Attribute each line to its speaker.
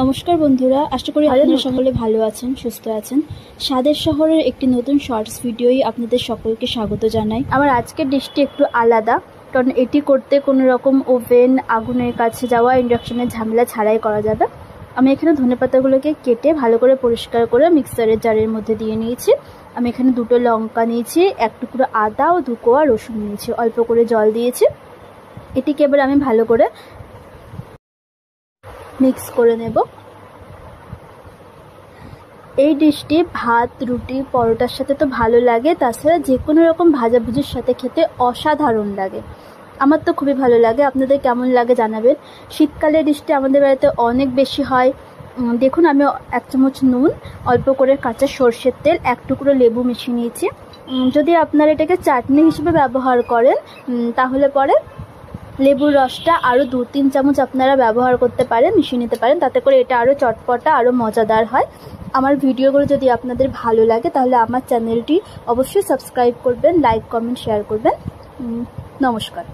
Speaker 1: নমস্কার বন্ধুরা, আশা করি আপনারা সকলে ভালো আছেন, সুস্থ আছেন। স্বাদের শহরের একটি নতুন শর্টস ভিডিওই আপনাদের সকলকে স্বাগত জানাই। আমার আজকের ডিশটি একটু আলাদা, কারণ এটি করতে কোনো রকম ওভেন, আগুনের কাছে যাওয়া, ইন্ডাকশনের ঝামেলা ছাড়াই করা যাবে। আমি এখানে ধনেপাতাগুলোকে কেটে ভালো করে পরিষ্কার করে মিক্সারের জারের মধ্যে দিয়ে নিয়েছি। আমি এখানে 2টো লঙ্কা নিয়েছি, 1 টুকরো আদা ও 2 কোয়া রসুন নিয়েছি, অল্প করে জল দিয়েছি। এটিকে এবার আমি ভালো করে মিক্স করে নেব। এই ডিশটি ভাত, রুটি, পরোটার সাথে তো ভালো লাগে, তাছাড়া যে কোনো রকম ভাজাভুজির সাথে খেতে অসাধারণ লাগে। আমার তো খুবই ভালো লাগে, আপনাদের কেমন লাগে জানাবেন। শীতকালে ডিশটি আমাদের বাড়িতে অনেক বেশি হয়। দেখুন, আমি 1 চামচ নুন, অল্প করে কাঁচা সর্ষের তেল, 1 টুকরো লেবু মিশিয়ে নিয়েছি। যদি আপনারা এটাকে চাটনি হিসেবে ব্যবহার করেন তাহলে পরে লেবুর রসটা আরও 2-3 চামচ আপনারা ব্যবহার করতে পারেন, মিশিয়ে নিতে পারেন, তাতে করে এটা আরও চটপটা, আরও মজাদার হয়। আমার ভিডিওগুলো যদি আপনাদের ভালো লাগে তাহলে আমার চ্যানেলটি অবশ্যই সাবস্ক্রাইব করবেন, লাইক, কমেন্ট, শেয়ার করবেন। নমস্কার।